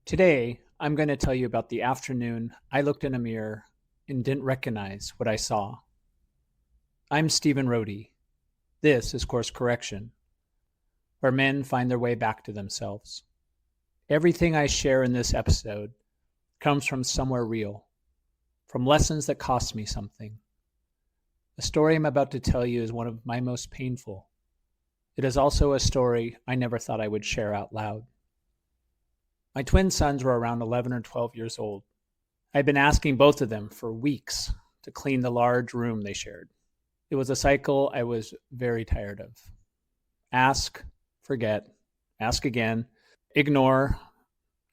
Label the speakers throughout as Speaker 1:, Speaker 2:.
Speaker 1: Today, I'm going to tell you about the afternoon I looked in a mirror and didn't recognize what I saw. I'm Stephen Rohde. This is Course Correction, where men find their way back to themselves. Everything I share in this episode comes from somewhere real, from lessons that cost me something. The story I'm about to tell you is one of my most painful. It is also a story I never thought I would share out loud. My twin sons were around 11 or 12 years old. I'd been asking both of them for weeks to clean the large room they shared. It was a cycle I was very tired of. Ask, forget, ask again, ignore,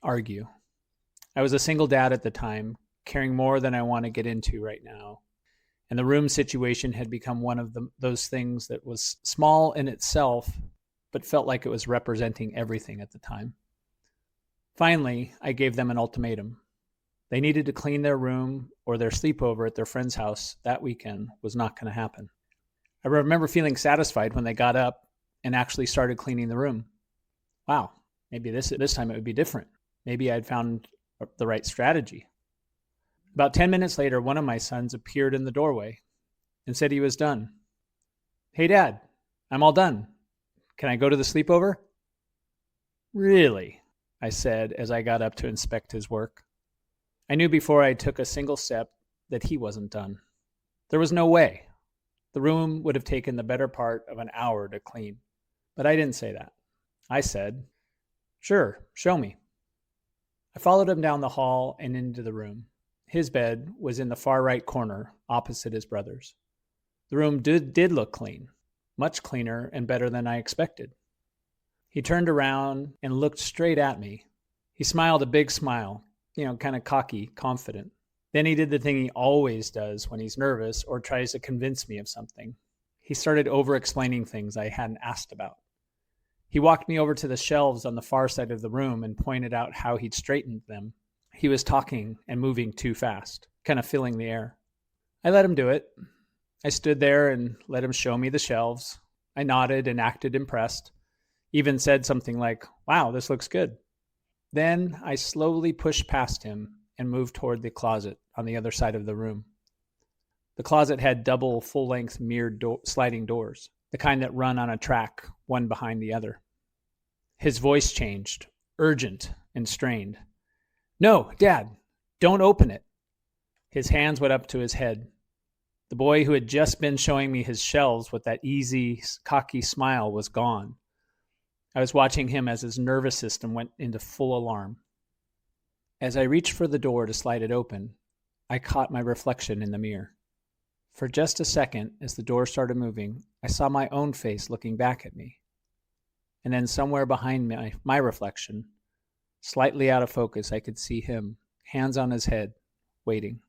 Speaker 1: argue. I was a single dad at the time, caring more than I want to get into right now. And the room situation had become one of those things that was small in itself, but felt like it was representing everything at the time. Finally, I gave them an ultimatum. They needed to clean their room, or their sleepover at their friend's house that weekend was not going to happen. I remember feeling satisfied when they got up and actually started cleaning the room. Wow, maybe this time it would be different. Maybe I'd found the right strategy. About 10 minutes later, one of my sons appeared in the doorway and said he was done. "Hey, Dad, I'm all done. Can I go to the sleepover?" "Really?" I said as I got up to inspect his work. I knew before I took a single step that he wasn't done. There was no way. The room would have taken the better part of an hour to clean. But I didn't say that. I said, "Sure, show me." I followed him down the hall and into the room. His bed was in the far right corner, opposite his brother's. The room did look clean, much cleaner and better than I expected. He turned around and looked straight at me. He smiled a big smile, kind of cocky, confident. Then he did the thing he always does when he's nervous or tries to convince me of something. He started over-explaining things I hadn't asked about. He walked me over to the shelves on the far side of the room and pointed out how he'd straightened them. He was talking and moving too fast, kind of filling the air. I let him do it. I stood there and let him show me the shelves. I nodded and acted impressed. Even said something like, "Wow, this looks good." Then I slowly pushed past him and moved toward the closet on the other side of the room. The closet had double full-length mirrored sliding doors, the kind that run on a track, one behind the other. His voice changed, urgent and strained. "No, Dad, don't open it." His hands went up to his head. The boy who had just been showing me his shelves with that easy, cocky smile was gone. I was watching him as his nervous system went into full alarm. As I reached for the door to slide it open, I caught my reflection in the mirror. For just a second, as the door started moving, I saw my own face looking back at me. And then somewhere behind my reflection, slightly out of focus, I could see him, hands on his head, waiting.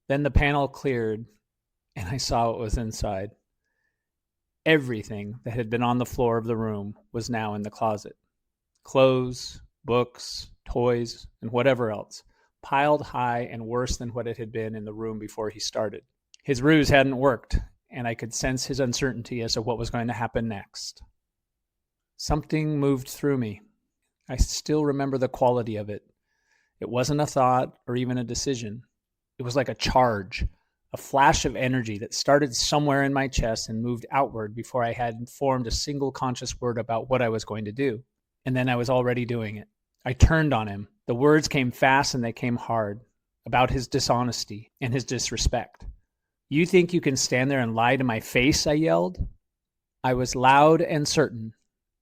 Speaker 1: Then the panel cleared, and I saw what was inside. Everything that had been on the floor of the room was now in the closet. Clothes, books, toys, and whatever else, piled high and worse than what it had been in the room before he started. His ruse hadn't worked, and I could sense his uncertainty as to what was going to happen next. Something moved through me. I still remember the quality of it. It wasn't a thought or even a decision. It was like a charge, a flash of energy that started somewhere in my chest and moved outward before I had formed a single conscious word about what I was going to do. And then I was already doing it. I turned on him. The words came fast and they came hard, about his dishonesty and his disrespect. "You think you can stand there and lie to my face?" I yelled. I was loud and certain.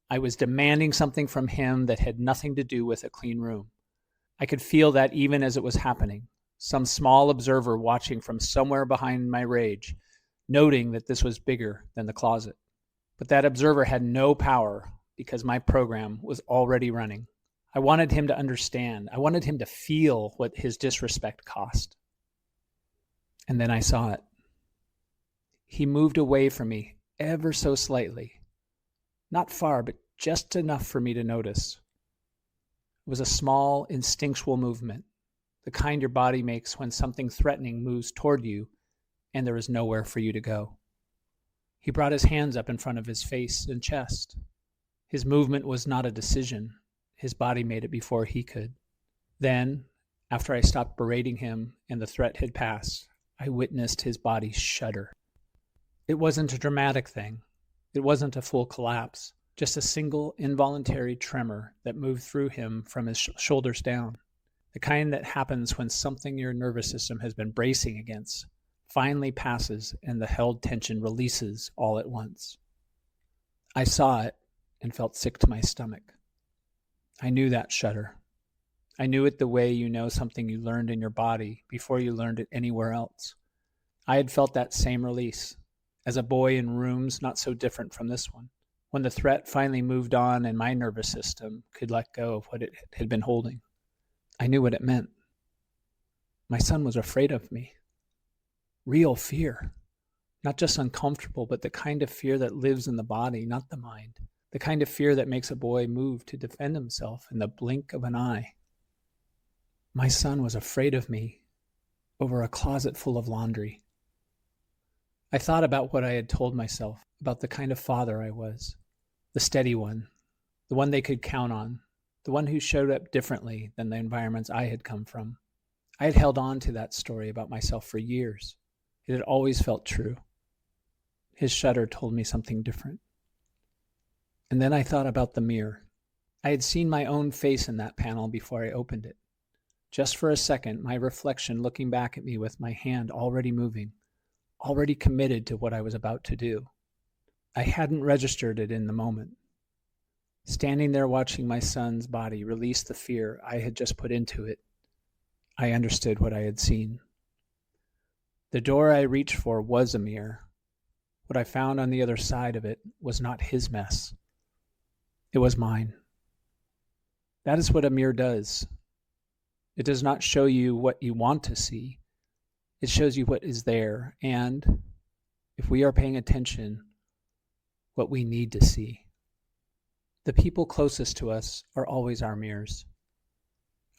Speaker 1: I was demanding something from him that had nothing to do with a clean room. I could feel that even as it was happening. Some small observer watching from somewhere behind my rage, noting that this was bigger than the closet. But that observer had no power because my program was already running. I wanted him to understand. I wanted him to feel what his disrespect cost. And then I saw it. He moved away from me ever so slightly. Not far, but just enough for me to notice. It was a small, instinctual movement, the kind your body makes when something threatening moves toward you and there is nowhere for you to go. He brought his hands up in front of his face and chest. His movement was not a decision. His body made it before he could. Then, after I stopped berating him and the threat had passed, I witnessed his body shudder. It wasn't a dramatic thing. It wasn't a full collapse, just a single involuntary tremor that moved through him from his shoulders down. The kind that happens when something your nervous system has been bracing against finally passes and the held tension releases all at once. I saw it and felt sick to my stomach. I knew that shudder. I knew it the way you know something you learned in your body before you learned it anywhere else. I had felt that same release as a boy in rooms not so different from this one, when the threat finally moved on and my nervous system could let go of what it had been holding. I knew what it meant. My son was afraid of me. Real fear. Not just uncomfortable, but the kind of fear that lives in the body, not the mind. The kind of fear that makes a boy move to defend himself in the blink of an eye. My son was afraid of me over a closet full of laundry. I thought about what I had told myself, about the kind of father I was, the steady one, the one they could count on, the one who showed up differently than the environments I had come from. I had held on to that story about myself for years. It had always felt true. His shudder told me something different. And then I thought about the mirror. I had seen my own face in that panel before I opened it. Just for a second, my reflection looking back at me with my hand already moving, already committed to what I was about to do. I hadn't registered it in the moment. Standing there watching my son's body release the fear I had just put into it, I understood what I had seen. The door I reached for was a mirror. What I found on the other side of it was not his mess. It was mine. That is what a mirror does. It does not show you what you want to see. It shows you what is there, and, if we are paying attention, what we need to see. The people closest to us are always our mirrors.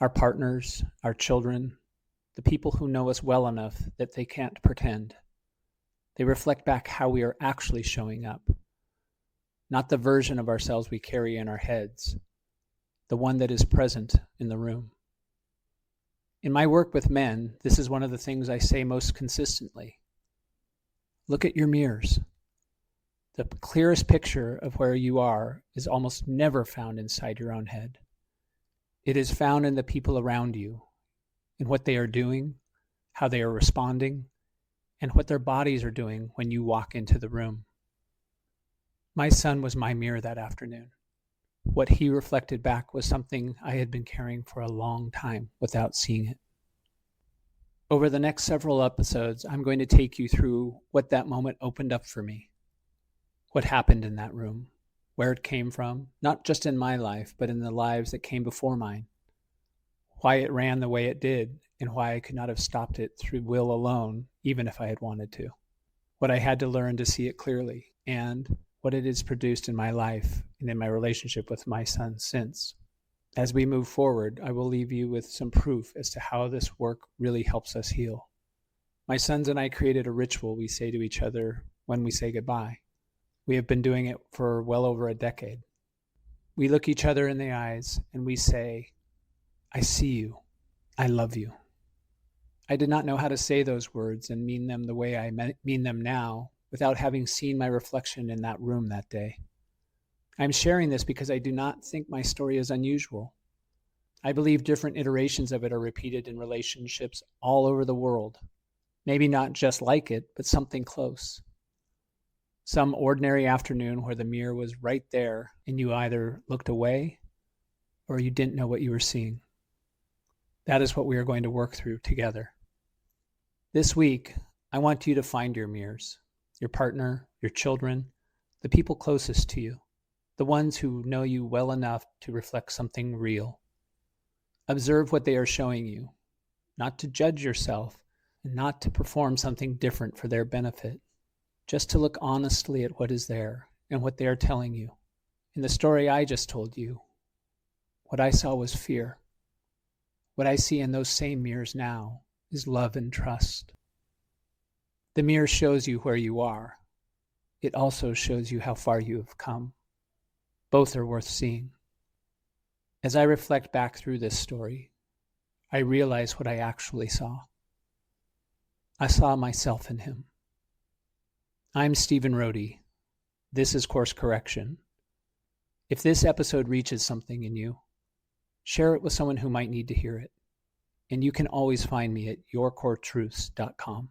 Speaker 1: Our partners, our children, the people who know us well enough that they can't pretend. They reflect back how we are actually showing up, not the version of ourselves we carry in our heads, the one that is present in the room. In my work with men, this is one of the things I say most consistently. Look at your mirrors. The clearest picture of where you are is almost never found inside your own head. It is found in the people around you, in what they are doing, how they are responding, and what their bodies are doing when you walk into the room. My son was my mirror that afternoon. What he reflected back was something I had been carrying for a long time without seeing it. Over the next several episodes, I'm going to take you through what that moment opened up for me, what happened in that room, where it came from, not just in my life, but in the lives that came before mine, why it ran the way it did, and why I could not have stopped it through will alone, even if I had wanted to, what I had to learn to see it clearly, and what it has produced in my life and in my relationship with my son since. As we move forward, I will leave you with some proof as to how this work really helps us heal. My sons and I created a ritual we say to each other when we say goodbye. We have been doing it for well over a decade. We look each other in the eyes and we say, I see you. I love you. I did not know how to say those words and mean them the way I mean them now without having seen my reflection in that room that day. I'm sharing this because I do not think my story is unusual. I believe different iterations of it are repeated in relationships all over the world. Maybe not just like it, but something close. Some ordinary afternoon where the mirror was right there and you either looked away or you didn't know what you were seeing. That is what we are going to work through together. This week, I want you to find your mirrors, your partner, your children, the people closest to you, the ones who know you well enough to reflect something real. Observe what they are showing you, not to judge yourself and not to perform something different for their benefit, just to look honestly at what is there and what they are telling you. In the story I just told you, what I saw was fear. What I see in those same mirrors now is love and trust. The mirror shows you where you are. It also shows you how far you have come. Both are worth seeing. As I reflect back through this story, I realized what I actually saw. I saw myself in him. I'm Stephen Rohde. This is Course Correction. If this episode reaches something in you, share it with someone who might need to hear it. And you can always find me at yourcoretruths.com.